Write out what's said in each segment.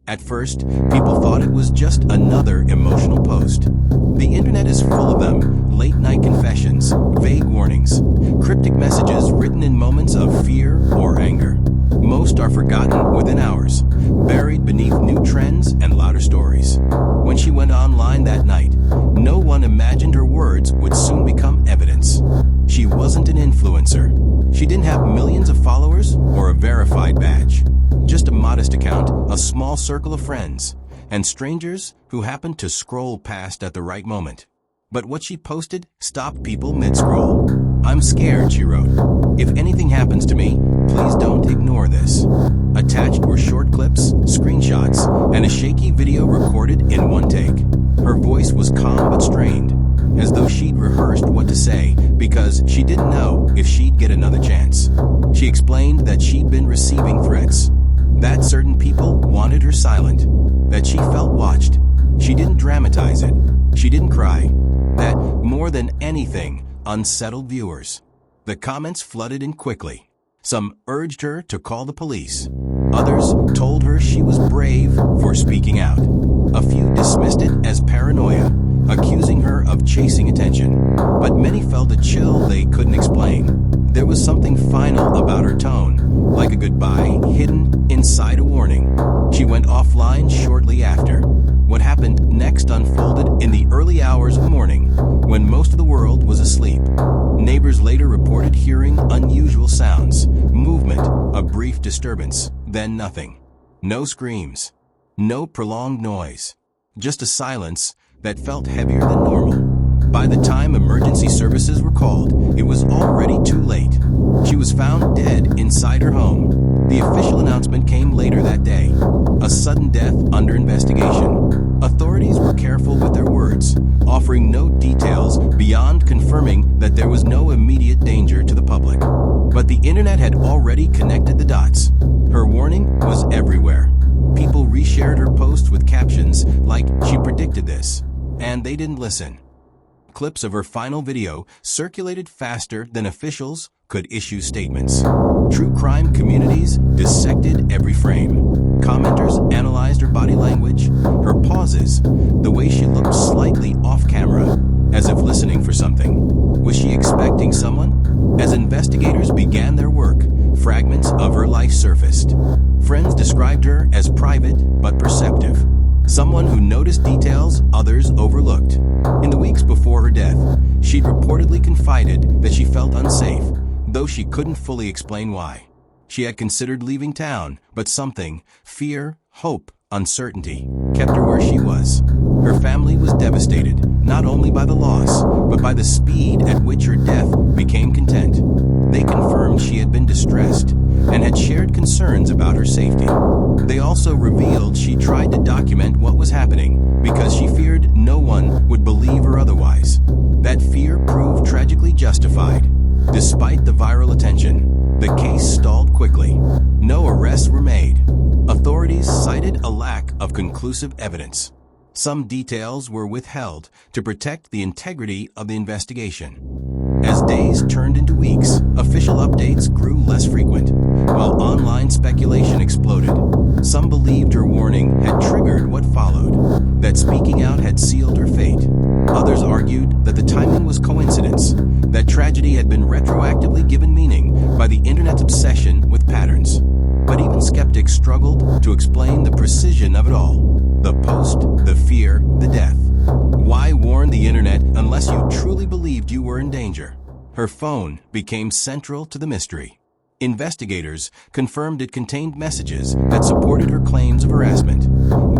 At first, people thought it was just another emotional post. The internet is full of them: late-night confessions, vague warnings, cryptic messages written in moments of fear or anger. Most are forgotten within hours, buried beneath new trends and louder stories. When she went online that night, no one imagined her words would soon become evidence. She wasn't an influencer. She didn't have millions of followers or a verified badge. Just a modest account, a small circle of friends, and strangers who happened to scroll past at the right moment. But what she posted stopped people mid-scroll. "I'm scared," she wrote. "If anything happens to me, please don't ignore this." Attached were short clips, screenshots, and a shaky video recorded in one take. Her voice was calm but strained, as though she'd rehearsed what to say because she didn't know if she'd get another chance. She explained that she'd been receiving threats, that certain people wanted her silent, that she felt watched. She didn't dramatize it. She didn't cry. That, more than anything, unsettled viewers. The comments flooded in quickly. Some urged her to call the police. Others told her she was brave for speaking out. A few dismissed it as paranoia, accusing her of chasing attention. But many felt a chill they couldn't explain. There was something final about her tone, like a goodbye hidden inside a warning. She went offline shortly after. What happened next unfolded in the early hours of morning, when most of the world was asleep. Neighbors later reported hearing unusual sounds, movement, a brief disturbance, then nothing. No screams, no prolonged noise, just a silence that felt heavier than normal. By the time emergency services were called, it was already too late. She was found dead inside her home. The official announcement came later that day: a sudden death under investigation. Authorities were careful with their words, offering no details beyond confirming that there was no immediate danger to the public. But the internet had already connected the dots. Her warning was everywhere. People reshared her posts with captions like "She predicted this," and they didn't listen. Clips of her final video circulated faster than officials could issue statements. True crime communities dissected every frame. Commenters analyzed her body language, her pauses, the way she looked slightly off camera, as if listening for something. Was she expecting someone? As investigators began their work, fragments of her life surfaced. Friends described her as private but perceptive. Someone who noticed details others overlooked. In the weeks before her death, she'd reportedly confided that she felt unsafe, though she couldn't fully explain why. She had considered leaving town, but something, fear, hope, uncertainty, kept her where she was. Her family was devastated, not only by the loss, but by the speed at which her death became content. They confirmed she had been distressed and had shared concerns about her safety. They also revealed she tried to document what was happening because she feared no one would believe her otherwise. That fear proved tragically justified. Despite the viral attention, the case stalled quickly. No arrests were made. Authorities cited a lack of conclusive evidence. Some details were withheld to protect the integrity of the investigation. As days turned into weeks, official updates grew less frequent, while online speculation exploded. Some believed her warning had triggered what followed, that speaking out had sealed her fate. Others argued that the timing was coincidence, that tragedy had been retroactively given meaning by the internet's obsession with patterns. But even skeptics struggled to explain the precision of it all. The post, the fear, the death. Why warn the internet unless you truly believed you were in danger? Her phone became central to the mystery. Investigators confirmed it contained messages that supported her claims of harassment,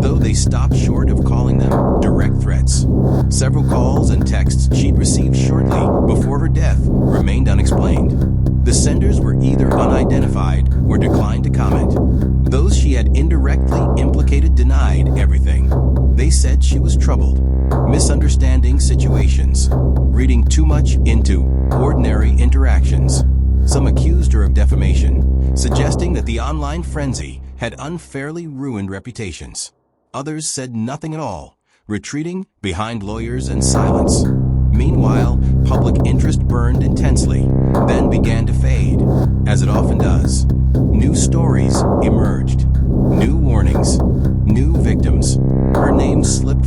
though they stopped short of calling them direct threats. Several calls and texts she'd received shortly before her death remained unexplained. The senders were either unidentified or declined to comment. Those she had indirectly implicated denied everything. They said she was troubled, misunderstanding situations, reading too much into ordinary interactions. Some accused her of defamation, suggesting that the online frenzy had unfairly ruined reputations. Others said nothing at all, retreating behind lawyers and silence. Meanwhile, public interest burned intensely, then began to fade, as it often does. New stories emerged, new warnings, new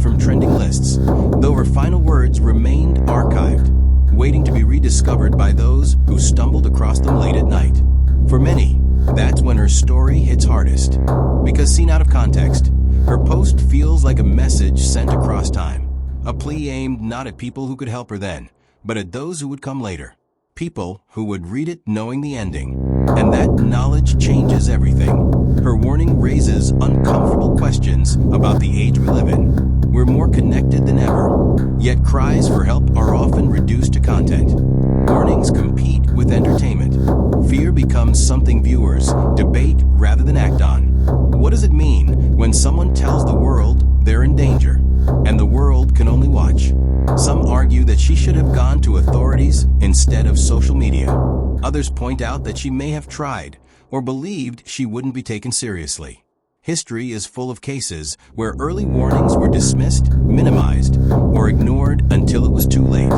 from trending lists, though her final words remained archived, waiting to be rediscovered by those who stumbled across them late at night. For many, that's when her story hits hardest, because seen out of context, her post feels like a message sent across time, a plea aimed not at people who could help her then, but at those who would come later. People who would read it knowing the ending. And that knowledge changes everything. Her warning raises uncomfortable questions about the age we live in. We're more connected than ever, yet cries for help are often reduced to content. Warnings compete with entertainment. Fear becomes something viewers debate rather than act on. What does it mean when someone tells the world they're in danger, and the world can only watch? Some argue that she should have gone to authorities instead of social media. Others point out that she may have tried or believed she wouldn't be taken seriously. History is full of cases where early warnings were dismissed, minimized, or ignored until it was too late.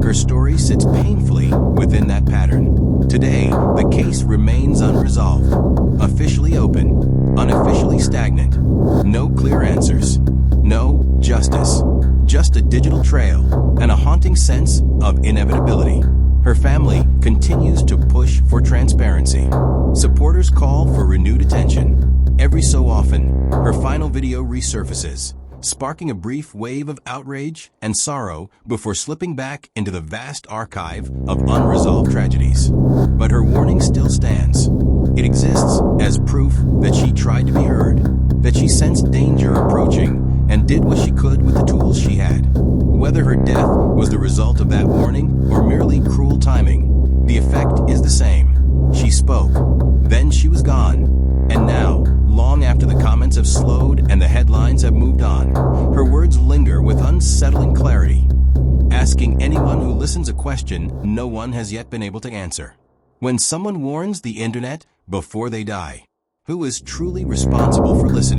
Her story sits painfully within that pattern. Today, the case remains unresolved, officially open, unofficially stagnant. No clear answers, no justice, just a digital trail and a haunting sense of inevitability. Her family continues to push for transparency. Supporters call for renewed attention. Every so often, her final video resurfaces, sparking a brief wave of outrage and sorrow before slipping back into the vast archive of unresolved tragedies. But her warning still stands. It exists as proof that she tried to be heard, that she sensed danger approaching and did what she could with the tools she had. Whether her death was the result of that warning or merely cruel timing, the effect is the same. She spoke, then she was gone, and now, long after the comments have slowed and the headlines have moved on, her words linger with unsettling clarity, asking anyone who listens a question no one has yet been able to answer. When someone warns the internet before they die, who is truly responsible for listening?